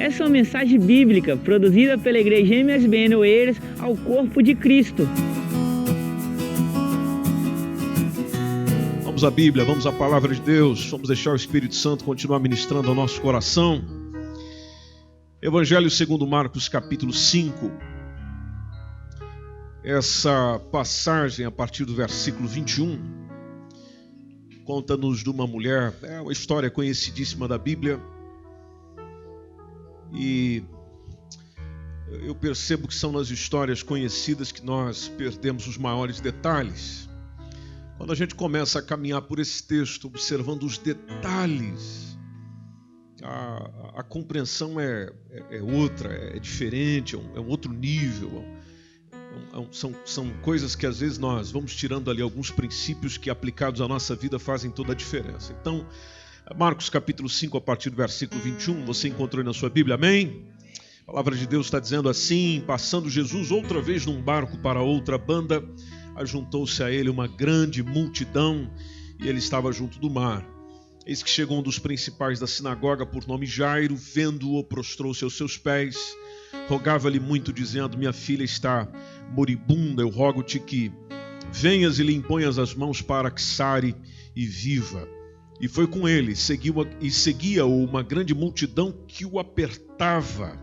Essa é uma mensagem bíblica produzida pela Igreja MSBN Oeiras ao corpo de Cristo. Vamos à Bíblia, vamos à Palavra de Deus, vamos deixar o Espírito Santo continuar ministrando ao nosso coração. Evangelho segundo Marcos, capítulo 5. Essa passagem, a partir do versículo 21, conta-nos de uma mulher, é uma história conhecidíssima da Bíblia, e eu percebo que são nas histórias conhecidas que nós perdemos os maiores detalhes. Quando a gente começa a caminhar por esse texto, observando os detalhes, a compreensão é outra, é diferente, é um outro nível. São coisas que às vezes nós vamos tirando ali alguns princípios que aplicados à nossa vida fazem toda a diferença. Então, Marcos capítulo 5, a partir do versículo 21, você encontrou aí na sua Bíblia, amém? A palavra de Deus está dizendo assim: passando Jesus outra vez num barco para outra banda, ajuntou-se a ele uma grande multidão e ele estava junto do mar. Eis que chegou um dos principais da sinagoga, por nome Jairo, vendo-o, prostrou-se aos seus pés, rogava-lhe muito, dizendo: minha filha está moribunda, eu rogo-te que venhas e lhe imponhas as mãos para que sare e viva. E foi com ele, seguia-o uma grande multidão que o apertava.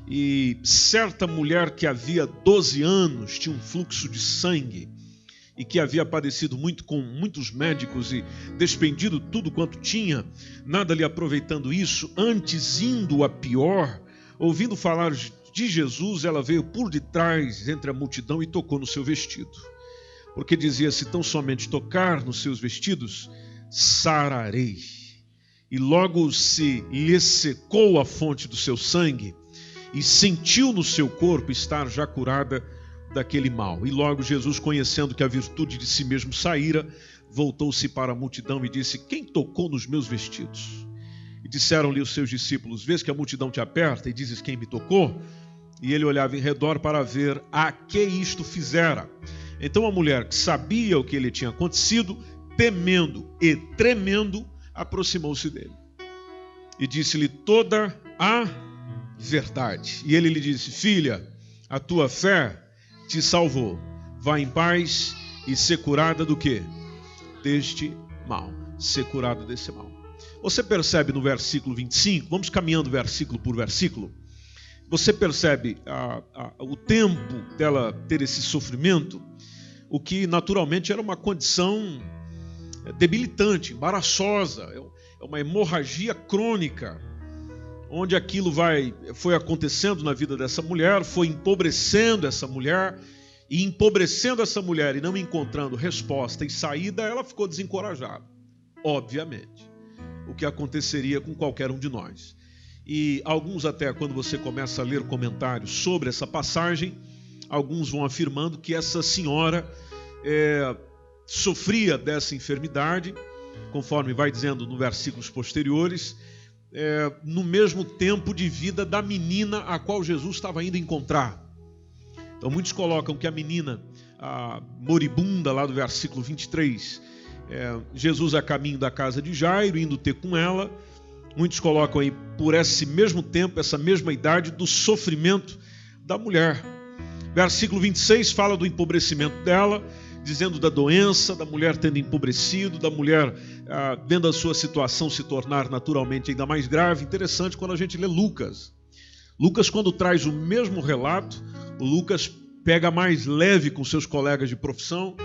E certa mulher que havia 12 anos tinha um fluxo de sangue e que havia padecido muito com muitos médicos e despendido tudo quanto tinha, nada lhe aproveitando isso, antes indo a pior, ouvindo falar de Jesus, ela veio por detrás entre a multidão e tocou no seu vestido. Porque dizia: se tão somente tocar nos seus vestidos, sararei. E logo se lhe secou a fonte do seu sangue e sentiu no seu corpo estar já curada daquele mal. E logo Jesus, conhecendo que a virtude de si mesmo saíra, voltou-se para a multidão e disse: quem tocou nos meus vestidos? E disseram-lhe os seus discípulos: vês que a multidão te aperta e dizes: quem me tocou? E ele olhava em redor para ver a que isto fizera. Então a mulher, que sabia o que lhe tinha acontecido, temendo e tremendo, aproximou-se dele e disse-lhe toda a verdade. E ele lhe disse: filha, a tua fé te salvou. Vá em paz e ser curada do quê? Deste mal. Ser curada desse mal. Você percebe no versículo 25, vamos caminhando versículo por versículo, você percebe o tempo dela ter esse sofrimento, o que naturalmente era uma condição debilitante, embaraçosa, é uma hemorragia crônica, onde aquilo foi acontecendo na vida dessa mulher, foi empobrecendo essa mulher, e empobrecendo essa mulher e não encontrando resposta e saída, ela ficou desencorajada, obviamente, o que aconteceria com qualquer um de nós. E alguns até, quando você começa a ler comentários sobre essa passagem, alguns vão afirmando que essa senhora sofria dessa enfermidade, conforme vai dizendo nos versículos posteriores, no mesmo tempo de vida da menina a qual Jesus estava indo encontrar. Então muitos colocam que a menina, a moribunda, lá do versículo 23, Jesus a caminho da casa de Jairo, indo ter com ela. Muitos colocam aí por esse mesmo tempo, essa mesma idade do sofrimento da mulher. Versículo 26 fala do empobrecimento dela, dizendo da doença, da mulher tendo empobrecido, da mulher vendo a sua situação se tornar naturalmente ainda mais grave. Interessante quando a gente lê Lucas. Lucas, quando traz o mesmo relato, o Lucas pega mais leve com seus colegas de profissão.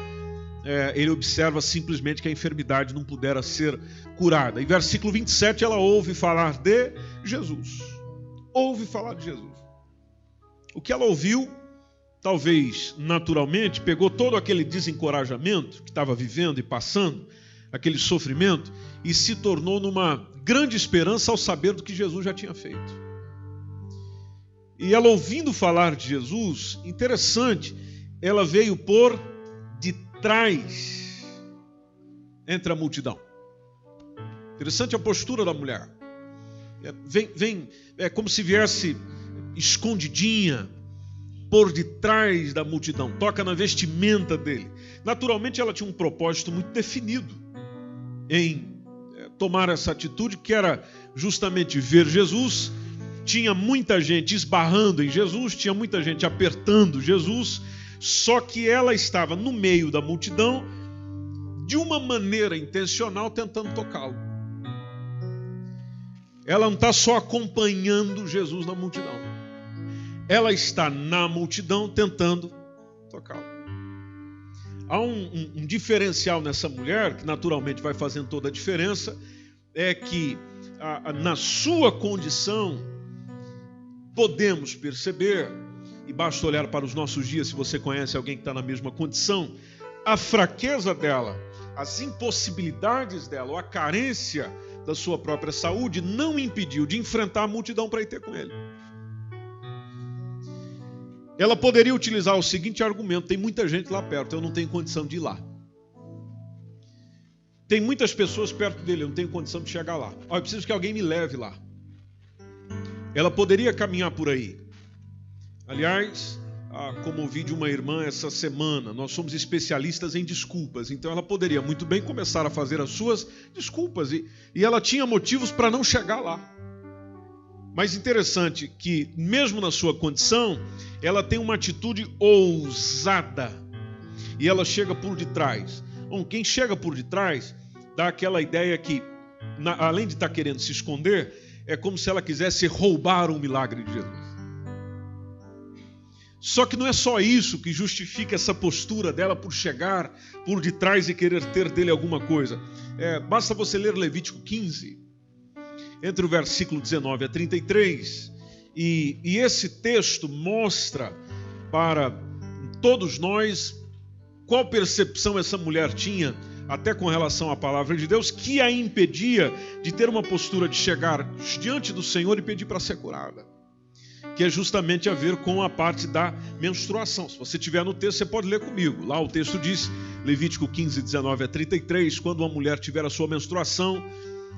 Ele observa simplesmente que a enfermidade não pudera ser curada. Em versículo 27 ela ouve falar de Jesus. Ouve falar de Jesus. O que ela ouviu, talvez naturalmente, pegou todo aquele desencorajamento que estava vivendo e passando, aquele sofrimento, e se tornou numa grande esperança ao saber do que Jesus já tinha feito. E ela, ouvindo falar de Jesus, interessante, ela veio por detrás, entre a multidão. Interessante a postura da mulher. É como se viesse escondidinha, por detrás da multidão, toca na vestimenta dele. Naturalmente ela tinha um propósito muito definido em tomar essa atitude, que era justamente ver Jesus tinha muita gente esbarrando em Jesus, tinha muita gente apertando Jesus, só que ela estava no meio da multidão, de uma maneira intencional, tentando tocá-lo. Ela não está só acompanhando Jesus na multidão. Ela está na multidão tentando tocá-lo. Há um diferencial nessa mulher, que naturalmente vai fazendo toda a diferença, é que na sua condição, podemos perceber, e basta olhar para os nossos dias, se você conhece alguém que está na mesma condição, a fraqueza dela, as impossibilidades dela, ou a carência da sua própria saúde, não impediu de enfrentar a multidão para ir ter com ele. Ela poderia utilizar o seguinte argumento: tem muita gente lá perto, eu não tenho condição de ir lá. Tem muitas pessoas perto dele, eu não tenho condição de chegar lá. Eu preciso que alguém me leve lá. Ela poderia caminhar por aí. Aliás, como ouvi de uma irmã essa semana, nós somos especialistas em desculpas, então ela poderia muito bem começar a fazer as suas desculpas, e ela tinha motivos para não chegar lá. Mas interessante que, mesmo na sua condição, ela tem uma atitude ousada, e ela chega por detrás. Bom, quem chega por detrás dá aquela ideia que, além de estar querendo se esconder, é como se ela quisesse roubar um milagre de Jesus. Só que não é só isso que justifica essa postura dela por chegar por detrás e querer ter dele alguma coisa. Basta você ler Levítico 15, entre o versículo 19 a 33, e esse texto mostra para todos nós qual percepção essa mulher tinha, até com relação à palavra de Deus, que a impedia de ter uma postura de chegar diante do Senhor e pedir para ser curada, que é justamente a ver com a parte da menstruação. Se você tiver no texto, você pode ler comigo. Lá o texto diz, Levítico 15, 19 a 33, quando uma mulher tiver a sua menstruação,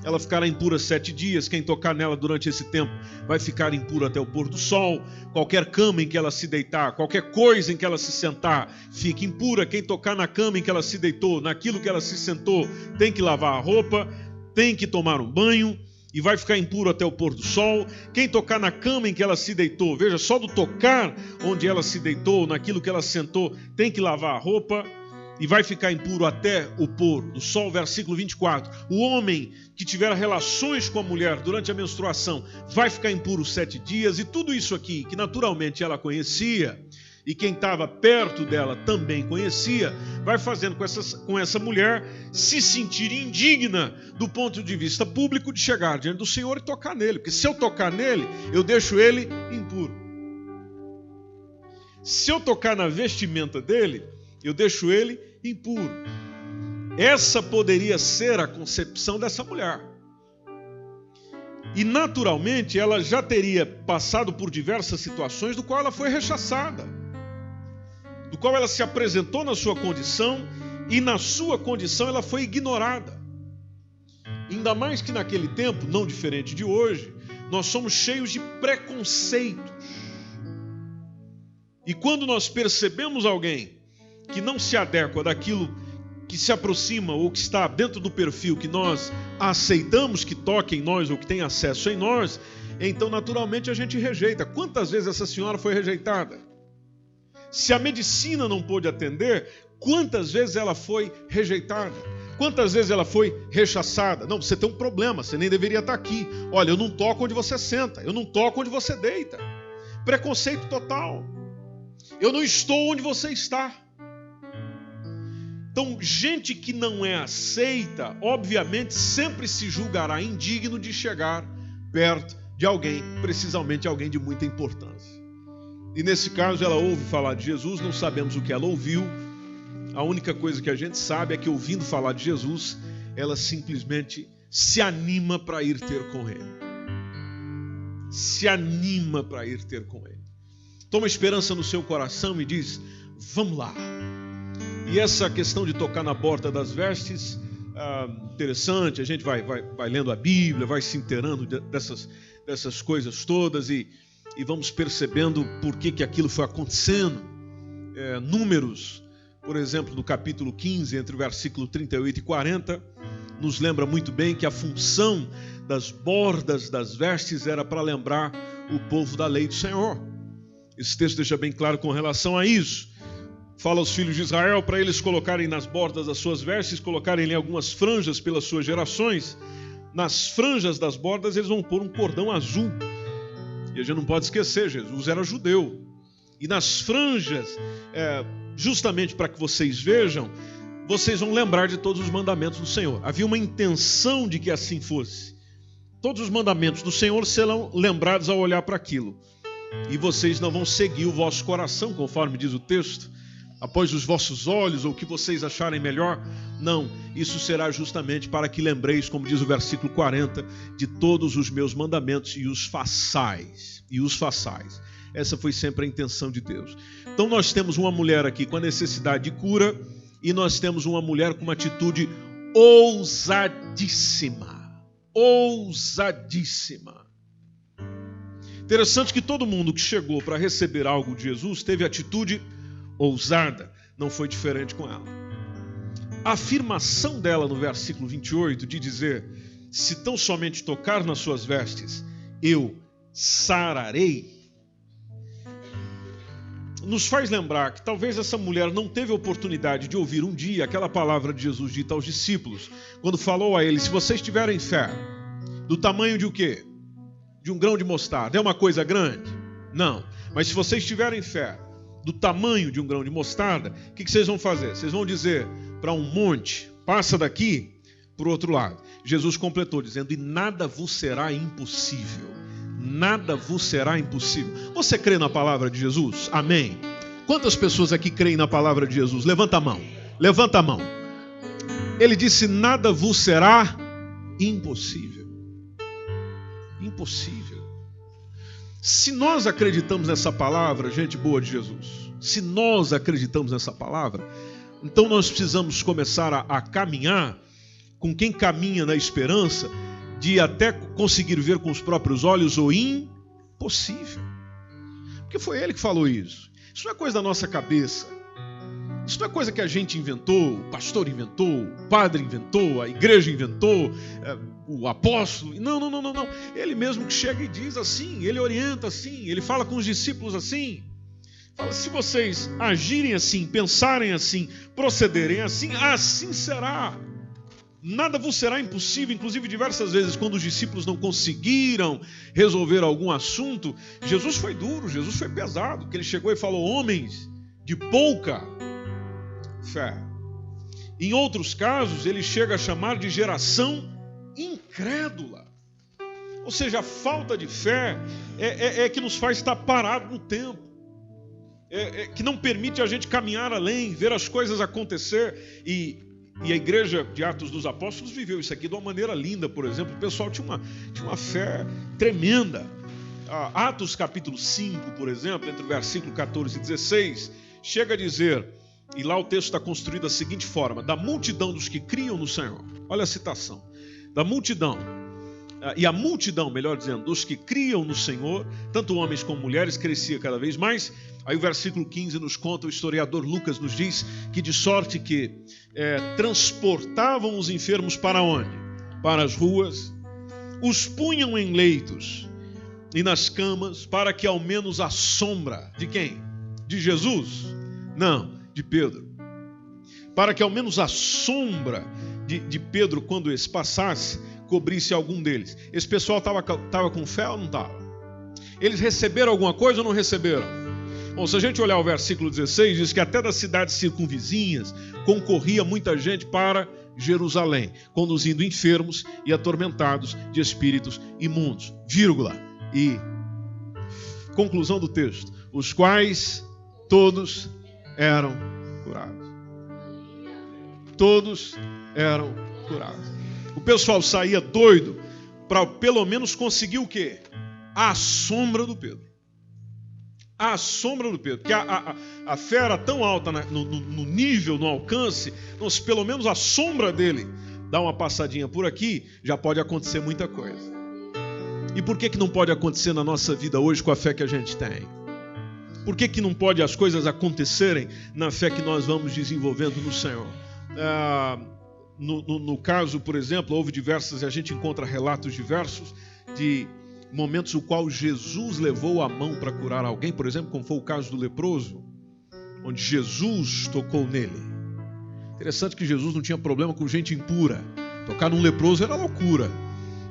ela ficará impura 7 dias, quem tocar nela durante esse tempo vai ficar impuro até o pôr do sol, qualquer cama em que ela se deitar, qualquer coisa em que ela se sentar, fica impura, quem tocar na cama em que ela se deitou, naquilo que ela se sentou, tem que lavar a roupa, tem que tomar um banho, e vai ficar impuro até o pôr do sol. Quem tocar na cama em que ela se deitou, veja, só do tocar onde ela se deitou, naquilo que ela sentou, tem que lavar a roupa, e vai ficar impuro até o pôr do sol. Versículo 24, o homem que tiver relações com a mulher durante a menstruação vai ficar impuro 7 dias, e tudo isso aqui, que naturalmente ela conhecia, e quem estava perto dela também conhecia, vai fazendo com essa mulher se sentir indigna do ponto de vista público de chegar diante do Senhor e tocar nele, porque se eu tocar nele, eu deixo ele impuro. Se eu tocar na vestimenta dele, eu deixo ele impuro. Essa poderia ser a concepção dessa mulher. E naturalmente ela já teria passado por diversas situações do qual ela foi rechaçada, do qual ela se apresentou na sua condição, e na sua condição ela foi ignorada. Ainda mais que naquele tempo, não diferente de hoje, nós somos cheios de preconceitos. E quando nós percebemos alguém que não se adequa daquilo que se aproxima ou que está dentro do perfil que nós aceitamos que toque em nós ou que tem acesso em nós, então naturalmente a gente rejeita. Quantas vezes essa senhora foi rejeitada? Se a medicina não pôde atender, quantas vezes ela foi rejeitada? Quantas vezes ela foi rechaçada? Não, você tem um problema, você nem deveria estar aqui. Olha, eu não toco onde você senta, eu não toco onde você deita. Preconceito total. Eu não estou onde você está. Então, gente que não é aceita, obviamente, sempre se julgará indigno de chegar perto de alguém, precisamente alguém de muita importância. E nesse caso, ela ouve falar de Jesus, não sabemos o que ela ouviu. A única coisa que a gente sabe é que, ouvindo falar de Jesus, ela simplesmente se anima para ir ter com ele. Se anima para ir ter com ele. Toma esperança no seu coração e diz, vamos lá. E essa questão de tocar na borda das vestes, interessante, a gente vai lendo a Bíblia, vai se inteirando dessas coisas todas e vamos percebendo por que aquilo foi acontecendo. Números, por exemplo, no capítulo 15, entre o versículo 38 e 40, nos lembra muito bem que a função das bordas das vestes era para lembrar o povo da lei do Senhor. Esse texto deixa bem claro com relação a isso. Fala aos filhos de Israel para eles colocarem nas bordas das suas vestes, colocarem ali algumas franjas pelas suas gerações. Nas franjas das bordas eles vão pôr um cordão azul. E a gente não pode esquecer, Jesus era judeu. E nas franjas, justamente para que vocês vejam, vocês vão lembrar de todos os mandamentos do Senhor. Havia uma intenção de que assim fosse. Todos os mandamentos do Senhor serão lembrados ao olhar para aquilo. E vocês não vão seguir o vosso coração, conforme diz o texto, após os vossos olhos, ou o que vocês acharem melhor. Não, isso será justamente para que lembreis, como diz o versículo 40, de todos os meus mandamentos e os façais. E os façais. Essa foi sempre a intenção de Deus. Então nós temos uma mulher aqui com a necessidade de cura, e nós temos uma mulher com uma atitude ousadíssima. Ousadíssima. Interessante que todo mundo que chegou para receber algo de Jesus teve atitude ousada. Não foi diferente com ela. A afirmação dela no versículo 28 de dizer: se tão somente tocar nas suas vestes, eu sararei, nos faz lembrar que talvez essa mulher não teve a oportunidade de ouvir um dia aquela palavra de Jesus dita aos discípulos, quando falou a eles: se vocês tiverem fé do tamanho de o quê? De um grão de mostarda. É uma coisa grande? Não. Mas se vocês tiverem fé do tamanho de um grão de mostarda, o que vocês vão fazer? Vocês vão dizer para um monte: passa daqui para o outro lado. Jesus completou dizendo: e nada vos será impossível. Nada vos será impossível. Você crê na palavra de Jesus? Amém. Quantas pessoas aqui creem na palavra de Jesus? Levanta a mão. Levanta a mão. Ele disse: nada vos será impossível. Impossível. Se nós acreditamos nessa palavra, gente boa de Jesus, se nós acreditamos nessa palavra, então nós precisamos começar a caminhar com quem caminha na esperança de até conseguir ver com os próprios olhos o impossível. Porque foi ele que falou isso. Isso não é coisa da nossa cabeça. Isso não é coisa que a gente inventou, o pastor inventou, o padre inventou, a igreja inventou, o apóstolo. Não. Ele mesmo que chega e diz assim, ele orienta assim, ele fala com os discípulos assim. Fala: se vocês agirem assim, pensarem assim, procederem assim, assim será. Nada vos será impossível. Inclusive, diversas vezes, quando os discípulos não conseguiram resolver algum assunto, Jesus foi duro, Jesus foi pesado, porque ele chegou e falou: homens de pouca fé. Em outros casos, ele chega a chamar de geração incrédula. Ou seja, a falta de fé é que nos faz estar parado no tempo. Que não permite a gente caminhar além, ver as coisas acontecer. E a igreja de Atos dos Apóstolos viveu isso aqui de uma maneira linda, por exemplo. O pessoal tinha uma fé tremenda. Atos capítulo 5, por exemplo, entre o versículo 14 e 16, chega a dizer, e lá o texto está construído da seguinte forma: da multidão dos que criam no Senhor. Olha a citação. Da multidão, e a multidão, melhor dizendo, dos que criam no Senhor, tanto homens como mulheres, crescia cada vez mais. Aí o versículo 15 nos conta, o historiador Lucas nos diz que de sorte que transportavam os enfermos para onde? Para as ruas, os punham em leitos e nas camas, para que ao menos a sombra de quem? De Jesus? Não, de Pedro. Para que ao menos a sombra de Pedro, quando esse passasse, cobrisse algum deles. Esse pessoal estava com fé ou não estava? Eles receberam alguma coisa ou não receberam? Bom, se a gente olhar o versículo 16, diz que até das cidades circunvizinhas concorria muita gente para Jerusalém, conduzindo enfermos e atormentados de espíritos imundos. Vírgula. E conclusão do texto: os quais todos eram curados. Todos eram curados. O pessoal saía doido para pelo menos conseguir o quê? A sombra do Pedro. A sombra do Pedro. Porque a fé era tão alta no nível, no alcance, então, se pelo menos a sombra dele dá uma passadinha por aqui, já pode acontecer muita coisa. E por que não pode acontecer na nossa vida hoje com a fé que a gente tem? Por que não pode as coisas acontecerem na fé que nós vamos desenvolvendo no Senhor? No caso, por exemplo, houve diversas, e a gente encontra relatos diversos de momentos no qual Jesus levou a mão para curar alguém, por exemplo, como foi o caso do leproso, onde Jesus tocou nele. Interessante que Jesus não tinha problema com gente impura. Tocar num leproso era loucura.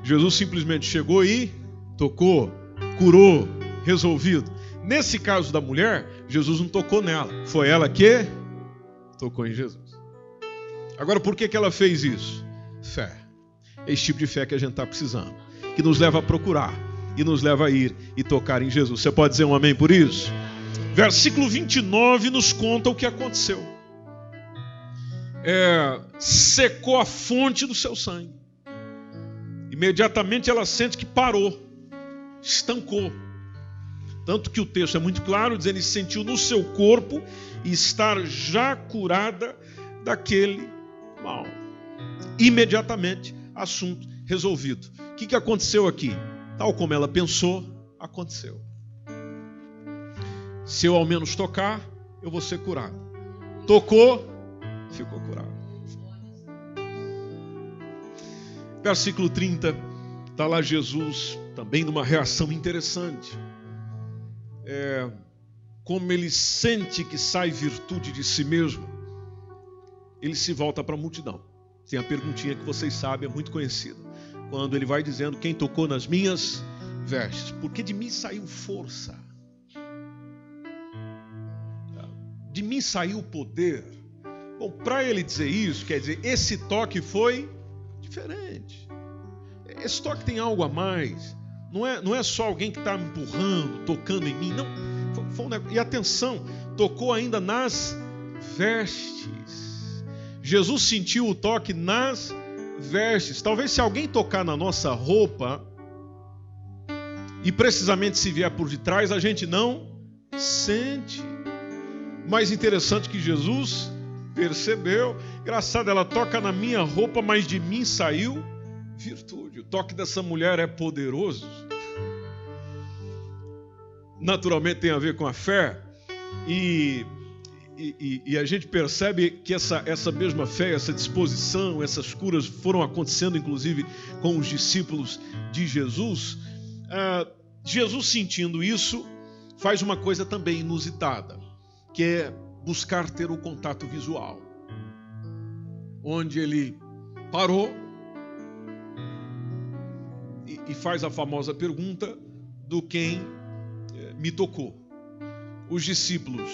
Jesus simplesmente chegou e tocou, curou, resolvido. Nesse caso da mulher, Jesus não tocou nela. Foi ela que tocou em Jesus. Agora, por que ela fez isso? Fé. É esse tipo de fé que a gente está precisando. Que nos leva a procurar e nos leva a ir e tocar em Jesus. Você pode dizer um amém por isso? Versículo 29 nos conta o que aconteceu. Secou a fonte do seu sangue. Imediatamente ela sente que parou, estancou. Tanto que o texto é muito claro, dizendo que sentiu no seu corpo estar já curada daquele mal. Imediatamente, assunto resolvido. O que aconteceu aqui? Tal como ela pensou, aconteceu. Se eu ao menos tocar, eu vou ser curado. Tocou, ficou curado. Versículo 30, está lá Jesus, também numa reação interessante. Como ele sente que sai virtude de si mesmo, ele se volta para a multidão. Tem a perguntinha que vocês sabem, é muito conhecida. Quando ele vai dizendo, quem tocou nas minhas vestes? Porque de mim saiu força. De mim saiu o poder. Bom, para ele dizer isso, quer dizer, esse toque foi diferente. Esse toque tem algo a mais. Não é só alguém que está me empurrando, tocando em mim. Não. E atenção, tocou ainda nas vestes. Jesus sentiu o toque nas vestes. Talvez se alguém tocar na nossa roupa, e precisamente se vier por detrás, a gente não sente. Mais interessante que Jesus percebeu. Engraçado, ela toca na minha roupa, mas de mim saiu virtude. O toque dessa mulher é poderoso. Naturalmente tem a ver com a fé. E a gente percebe que essa mesma fé, essa disposição, essas curas foram acontecendo inclusive com os discípulos de Jesus. Jesus, sentindo isso, faz uma coisa também inusitada, que é buscar ter o contato visual. Onde ele parou e faz a famosa pergunta do quem me tocou. Os discípulos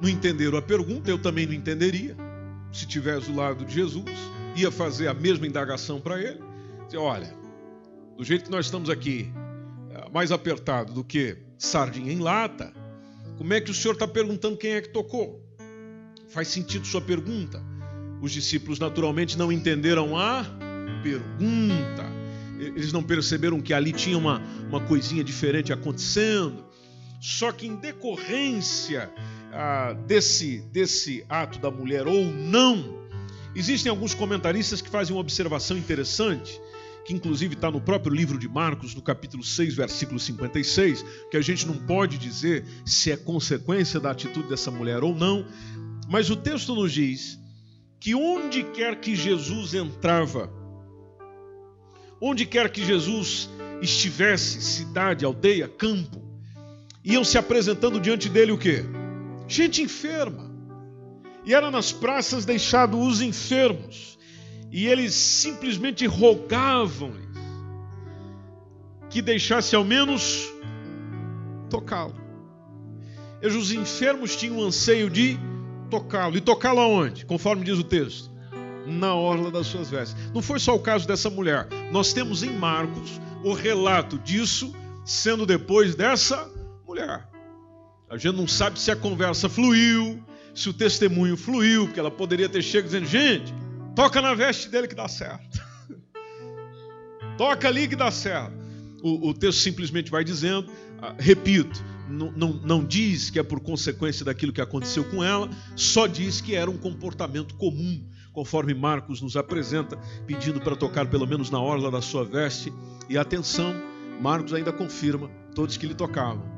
não entenderam a pergunta, eu também não entenderia. Se tivesse do lado de Jesus, ia fazer a mesma indagação para ele. Dizer, olha, do jeito que nós estamos aqui, mais apertado do que sardinha em lata, como é que o senhor está perguntando quem é que tocou? Faz sentido sua pergunta. Os discípulos naturalmente não entenderam a pergunta. Eles não perceberam que ali tinha uma coisinha diferente acontecendo. Só que em decorrência desse ato da mulher ou não, existem alguns comentaristas que fazem uma observação interessante, que inclusive está no próprio livro de Marcos, no capítulo 6, versículo 56, que a gente não pode dizer se é consequência da atitude dessa mulher ou não, mas o texto nos diz que onde quer que Jesus entrava, onde quer que Jesus estivesse, cidade, aldeia, campo, iam se apresentando diante dele o quê? Gente enferma. E era nas praças deixado os enfermos. E eles simplesmente rogavam-lhes que deixasse ao menos tocá-lo. E os enfermos tinham o anseio de tocá-lo. E tocá-lo aonde? Conforme diz o texto. Na orla das suas vestes. Não foi só o caso dessa mulher. Nós temos em Marcos o relato disso sendo depois dessa mulher. A gente não sabe se a conversa fluiu, se o testemunho fluiu, porque ela poderia ter chegado dizendo, gente, toca na veste dele que dá certo. Toca ali que dá certo. O texto simplesmente vai dizendo, repito, não diz que é por consequência daquilo que aconteceu com ela, só diz que era um comportamento comum, conforme Marcos nos apresenta, pedindo para tocar pelo menos na orla da sua veste. E atenção, Marcos ainda confirma, todos que lhe tocavam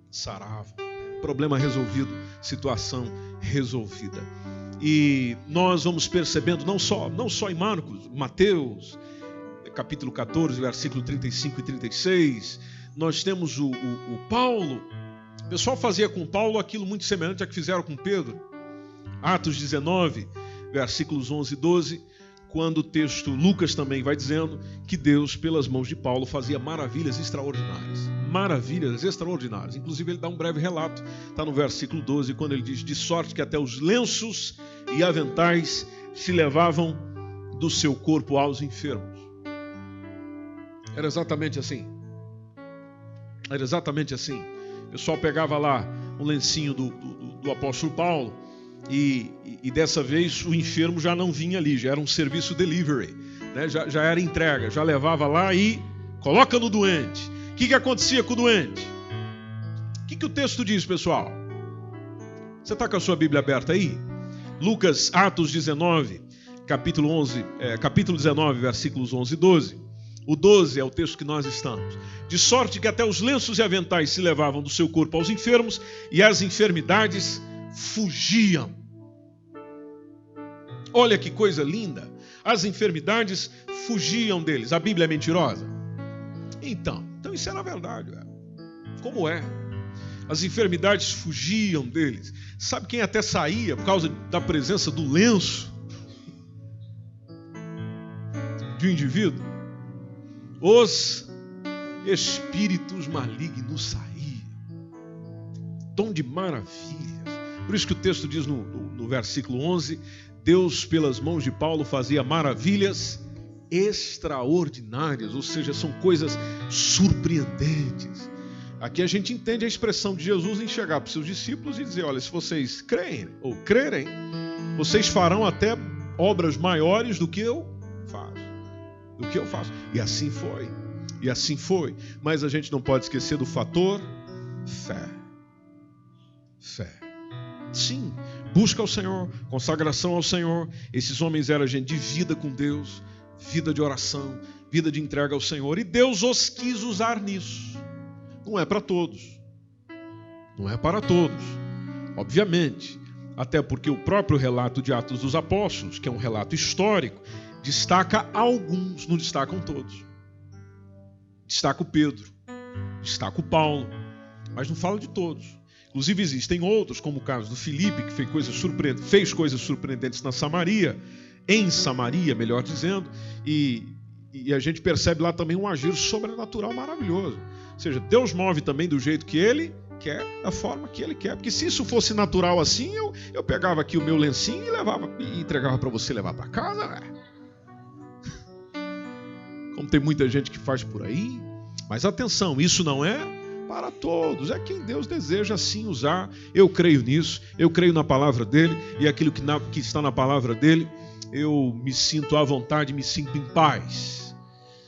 saravam. Problema resolvido, situação resolvida. E nós vamos percebendo, não só em Marcos, Mateus, capítulo 14, versículo 35 e 36. Nós temos o Paulo. O pessoal fazia com Paulo aquilo muito semelhante a que fizeram com Pedro. Atos 19, versículos 11 e 12, quando o texto, Lucas também vai dizendo que Deus, pelas mãos de Paulo, fazia maravilhas extraordinárias. Maravilhas extraordinárias. Inclusive ele dá um breve relato, está no versículo 12, quando ele diz: de sorte que até os lenços e aventais se levavam do seu corpo aos enfermos. Era exatamente assim. Era exatamente assim. O pessoal pegava lá um lencinho do apóstolo Paulo e dessa vez o enfermo já não vinha ali, já era um serviço delivery, né? Já era entrega, já levava lá e coloca no doente. O que acontecia com o doente? O que o texto diz, pessoal? Você está com a sua Bíblia aberta aí? Lucas, Atos 19, capítulo 19, versículos 11 e 12. O 12 é o texto que nós estamos. De sorte que até os lenços e aventais se levavam do seu corpo aos enfermos e as enfermidades fugiam. Olha que coisa linda. As enfermidades fugiam deles. A Bíblia é mentirosa? Então isso era verdade. Como é? As enfermidades fugiam deles. Sabe quem até saía por causa da presença do lenço de um indivíduo? Os espíritos malignos saíam. Tom de maravilhas. Por isso que o texto diz no versículo 11: Deus, pelas mãos de Paulo, fazia maravilhas extraordinárias, ou seja, são coisas surpreendentes. Aqui a gente entende a expressão de Jesus em chegar para os seus discípulos e dizer: olha, se vocês creem ou crerem, vocês farão até obras maiores do que eu faço. E assim foi. Mas a gente não pode esquecer do fator fé. Sim, busca ao Senhor, consagração ao Senhor. Esses homens eram gente de vida com Deus, vida de oração, vida de entrega ao Senhor. E Deus os quis usar nisso. Não é para todos. Obviamente. Até porque o próprio relato de Atos dos Apóstolos, que é um relato histórico, destaca alguns, não destacam todos. Destaca o Pedro, destaca o Paulo, mas não fala de todos. Inclusive existem outros, como o caso do Filipe, que fez coisas surpreendentes em Samaria, melhor dizendo, e a gente percebe lá também um agir sobrenatural maravilhoso. Ou seja, Deus move também do jeito que Ele quer, da forma que Ele quer. Porque se isso fosse natural assim, eu pegava aqui o meu lencinho e entregava para você levar para casa, né? Como tem muita gente que faz por aí. Mas atenção, isso não é para todos. É quem Deus deseja assim usar. Eu creio nisso, eu creio na palavra dEle. E aquilo que está na palavra dEle, eu me sinto à vontade, me sinto em paz.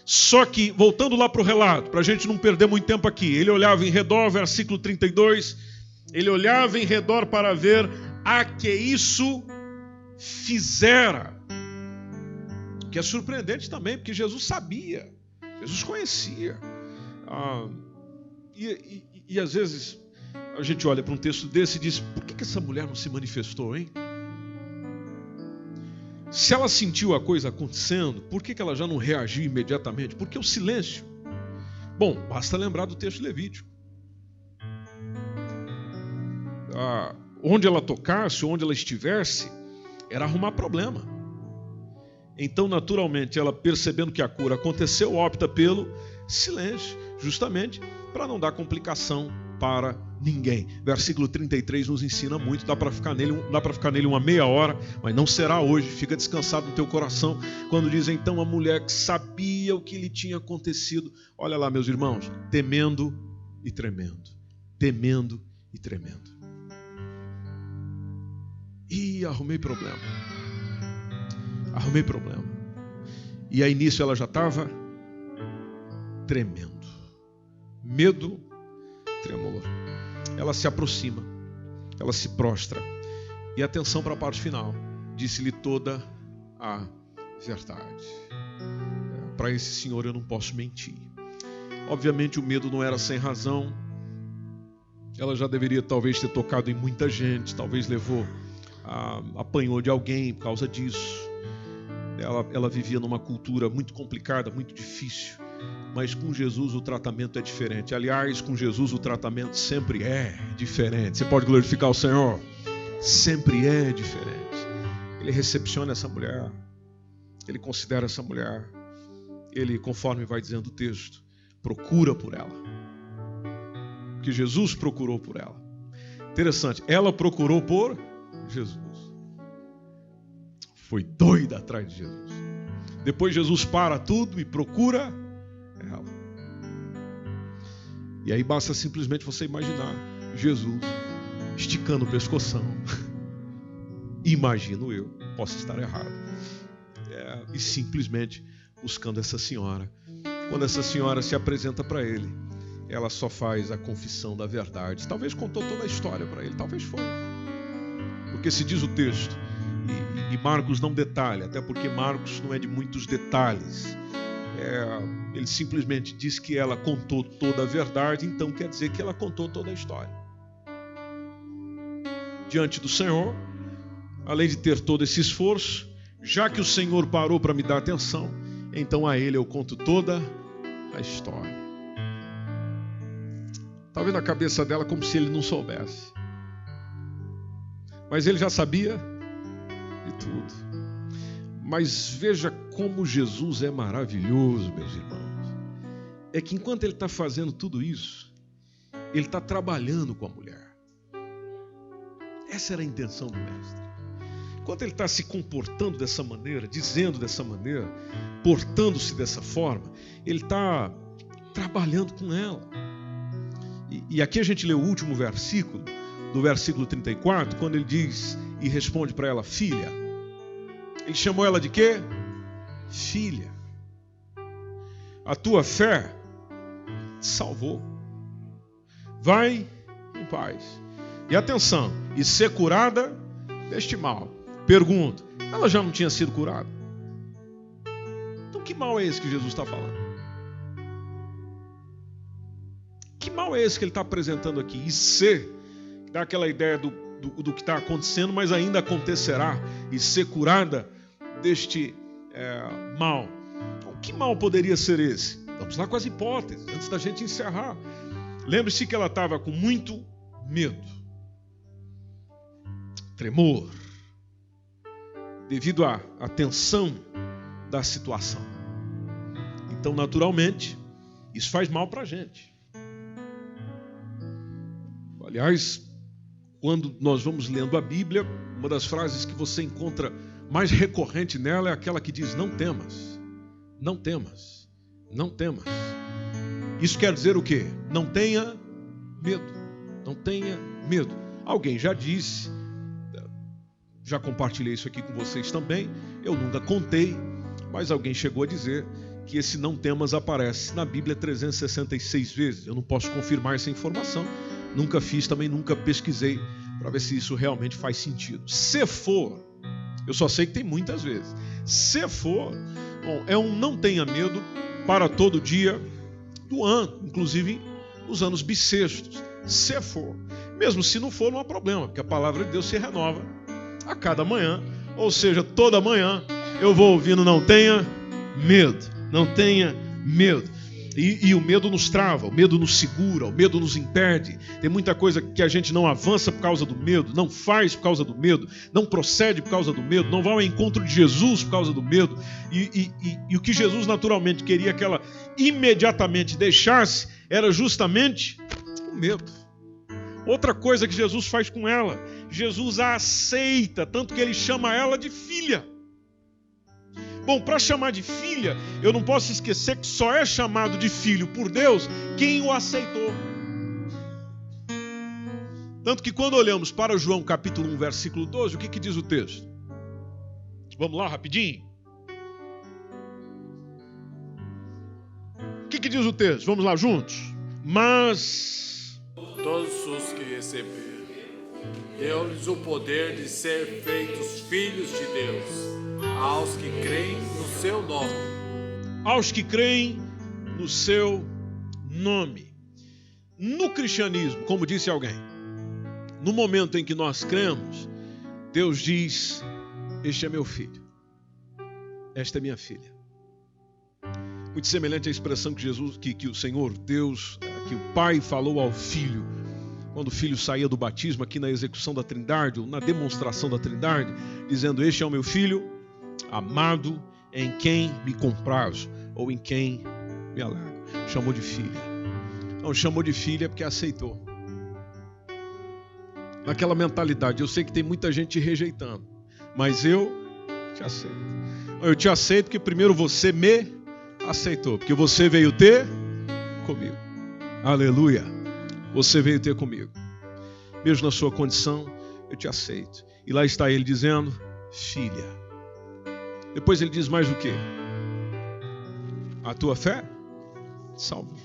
Só que, voltando lá para o relato, para a gente não perder muito tempo aqui, ele olhava em redor, versículo 32, ele olhava em redor para ver a que isso fizera. Que é surpreendente também, porque Jesus sabia, Jesus conhecia. E às vezes a gente olha para um texto desse e diz: por que essa mulher não se manifestou, hein? Se ela sentiu a coisa acontecendo, por que ela já não reagiu imediatamente? Porque o silêncio. Bom, basta lembrar do texto levítico. Onde ela tocasse, onde ela estivesse, era arrumar problema. Então, naturalmente, ela percebendo que a cura aconteceu, opta pelo silêncio, justamente para não dar complicação para ninguém. Versículo 33 nos ensina muito, dá para ficar nele uma meia hora, mas não será hoje. Fica descansado no teu coração quando diz: então a mulher que sabia o que lhe tinha acontecido, olha lá, meus irmãos, temendo e tremendo. E arrumei problema. E aí nisso ela já estava tremendo. Medo, tremor. Ela se aproxima, ela se prostra. E atenção para a parte final. Disse-lhe toda a verdade. Para esse senhor eu não posso mentir. Obviamente o medo não era sem razão. Ela já deveria talvez ter tocado em muita gente, talvez apanhou de alguém por causa disso. Ela vivia numa cultura muito complicada, muito difícil. Mas com Jesus o tratamento é diferente. Aliás, com Jesus o tratamento sempre é diferente. Você pode glorificar o Senhor? Sempre é diferente. Ele recepciona essa mulher. Ele considera essa mulher. Ele, conforme vai dizendo o texto, procura por ela. Porque Jesus procurou por ela. Interessante, ela procurou por Jesus. Foi doida atrás de Jesus. Depois Jesus para tudo e procura ela. E aí basta simplesmente você imaginar Jesus esticando o pescoção. Imagino eu, posso estar errado. E simplesmente buscando essa senhora. Quando essa senhora se apresenta para ele, ela só faz a confissão da verdade. Talvez contou toda a história para ele, talvez foi. Porque se diz o texto, e Marcos não detalha, até porque Marcos não é de muitos detalhes. Ele simplesmente diz que ela contou toda a verdade, então quer dizer que ela contou toda a história. Diante do Senhor, além de ter todo esse esforço, já que o Senhor parou para me dar atenção, então a Ele eu conto toda a história. Talvez na cabeça dela como se ele não soubesse. Mas ele já sabia de tudo. Mas veja como Jesus é maravilhoso, meus irmãos. É que enquanto ele está fazendo tudo isso, ele está trabalhando com a mulher. Essa era a intenção do mestre. Enquanto ele está se comportando dessa maneira, dizendo dessa maneira, portando-se dessa forma, ele está trabalhando com ela. E aqui a gente lê o último versículo, do versículo 34, quando ele diz e responde para ela, filha. Ele chamou ela de quê? Filha. A tua fé te salvou. Vai em paz. E atenção, e ser curada deste mal. Pergunto, ela já não tinha sido curada? Então que mal é esse que Jesus está falando? Que mal é esse que ele está apresentando aqui? E ser, dá aquela ideia do que está acontecendo, mas ainda acontecerá. E ser curada deste mal. Então, que mal poderia ser esse? Vamos lá com as hipóteses, antes da gente encerrar. Lembre-se que ela estava com muito medo. Tremor. Devido à tensão da situação. Então, naturalmente, isso faz mal para a gente. Aliás, quando nós vamos lendo a Bíblia, uma das frases que você encontra mais recorrente nela é aquela que diz, não temas, não temas, não temas. Isso quer dizer o quê? Não tenha medo, não tenha medo. Alguém já disse, já compartilhei isso aqui com vocês também, eu nunca contei, mas alguém chegou a dizer que esse não temas aparece na Bíblia 366 vezes. Eu não posso confirmar essa informação, nunca fiz, também nunca pesquisei para ver se isso realmente faz sentido. Se for, eu só sei que tem muitas vezes. Se for, bom, é um não tenha medo para todo dia do ano, inclusive os anos bissextos. Se for, mesmo se não for, não há problema, porque a palavra de Deus se renova a cada manhã, ou seja, toda manhã eu vou ouvindo não tenha medo, não tenha medo. E o medo nos trava, o medo nos segura, o medo nos impede. Tem muita coisa que a gente não avança por causa do medo, não faz por causa do medo, não procede por causa do medo, não vai ao encontro de Jesus por causa do medo. E o que Jesus naturalmente queria que ela imediatamente deixasse era justamente o medo. Outra coisa que Jesus faz com ela, Jesus a aceita, tanto que ele chama ela de filha. Bom, para chamar de filha, eu não posso esquecer que só é chamado de filho por Deus quem o aceitou. Tanto que quando olhamos para João capítulo 1, versículo 12, o que diz o texto? Vamos lá, rapidinho. O que diz o texto? Vamos lá juntos. Mas todos os que receberam, deu-lhes o poder de ser feitos filhos de Deus, aos que creem no seu nome. Aos que creem no seu nome. No cristianismo, como disse alguém, no momento em que nós cremos, Deus diz, este é meu filho. esta é minha filha. Muito semelhante à expressão que o Senhor Deus, que o Pai falou ao Filho, quando o Filho saía do batismo, aqui na execução da Trindade, ou na demonstração da Trindade, dizendo: este é o meu Filho amado, em quem me comprazo, ou em quem me alegro. Chamou de filha. Não chamou de filha porque aceitou. Naquela mentalidade, eu sei que tem muita gente te rejeitando, mas eu te aceito. Eu te aceito porque primeiro você me aceitou, porque você veio ter comigo. Aleluia. Você veio ter comigo. Mesmo na sua condição, eu te aceito. E lá está ele dizendo: filha. Depois ele diz mais o quê? A tua fé te salvou.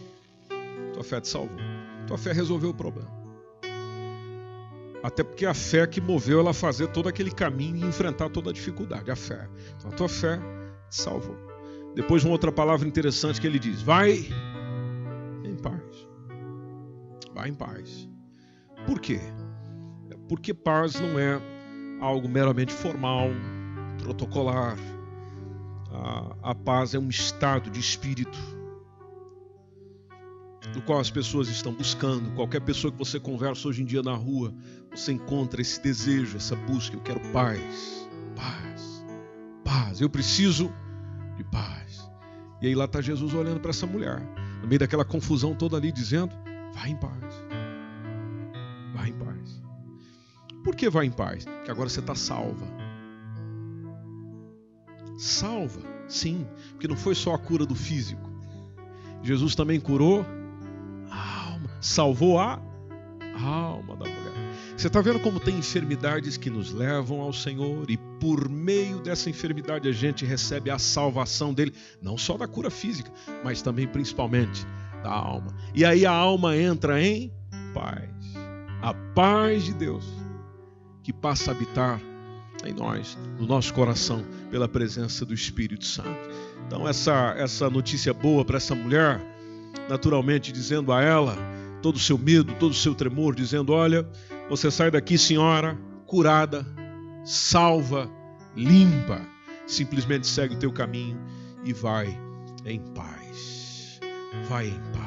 Tua fé te salvou. Tua fé resolveu o problema. Até porque a fé que moveu ela a fazer todo aquele caminho e enfrentar toda a dificuldade. A fé. Então a tua fé te salvou. Depois uma outra palavra interessante que ele diz: vai em paz. Vai em paz. Por quê? Porque paz não é algo meramente formal, protocolar. A paz é um estado de espírito do qual as pessoas estão buscando. Qualquer pessoa que você conversa hoje em dia na rua, você encontra esse desejo, essa busca. Eu quero paz, paz, paz. Eu preciso de paz. E aí lá está Jesus olhando para essa mulher, no meio daquela confusão toda ali, dizendo: vai em paz. Vai em paz. Por que vai em paz? Porque agora você está salva. Salva, sim, porque não foi só a cura do físico. Jesus também curou a alma, salvou a alma da mulher. Você está vendo como tem enfermidades que nos levam ao Senhor e por meio dessa enfermidade a gente recebe a salvação dele, não só da cura física, mas também principalmente da alma. E aí a alma entra em paz. A paz de Deus que passa a habitar em nós, no nosso coração, pela presença do Espírito Santo. Então essa notícia boa para essa mulher, naturalmente dizendo a ela todo o seu medo, todo o seu tremor, dizendo: olha, você sai daqui, senhora, curada, salva, limpa, simplesmente segue o teu caminho e vai em paz. Vai em paz.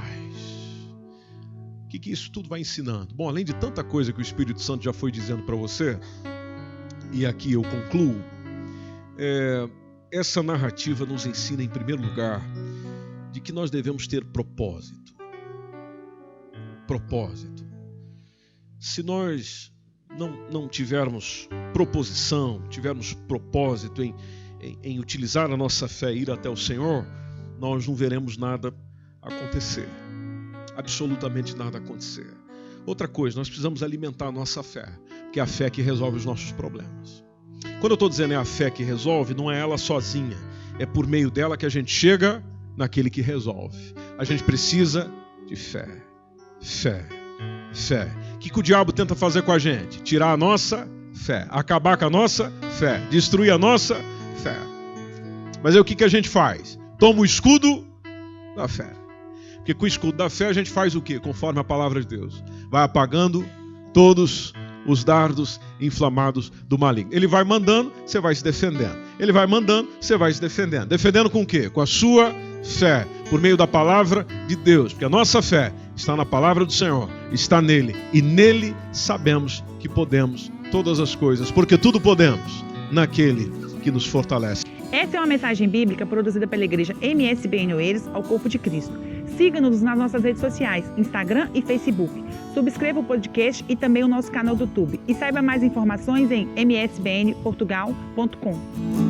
O que isso tudo vai ensinando? Bom, além de tanta coisa que o Espírito Santo já foi dizendo para você, e aqui eu concluo, essa narrativa nos ensina, em primeiro lugar, de que nós devemos ter propósito. Propósito. Se nós não tivermos proposição, tivermos propósito em utilizar a nossa fé e ir até o Senhor, nós não veremos nada acontecer. Absolutamente nada acontecer. Outra coisa, nós precisamos alimentar a nossa fé, porque é a fé que resolve os nossos problemas. Quando eu estou dizendo é a fé que resolve, não é ela sozinha. É por meio dela que a gente chega naquele que resolve. A gente precisa de fé. Fé. Fé. O que o diabo tenta fazer com a gente? Tirar a nossa fé. Acabar com a nossa fé. Destruir a nossa fé. Mas aí o que a gente faz? Toma o escudo da fé. Porque com o escudo da fé a gente faz o quê? Conforme a palavra de Deus. Vai apagando todos os dardos inflamados do maligno. Ele vai mandando, você vai se defendendo. Ele vai mandando, você vai se defendendo. Defendendo com o quê? Com a sua fé. Por meio da palavra de Deus. Porque a nossa fé está na palavra do Senhor. Está nele. E nele sabemos que podemos todas as coisas. Porque tudo podemos naquele que nos fortalece. Essa é uma mensagem bíblica produzida pela igreja MSBN Oeiros ao Corpo de Cristo. Siga-nos nas nossas redes sociais, Instagram e Facebook. Subscreva o podcast e também o nosso canal do YouTube. E saiba mais informações em msbnportugal.com.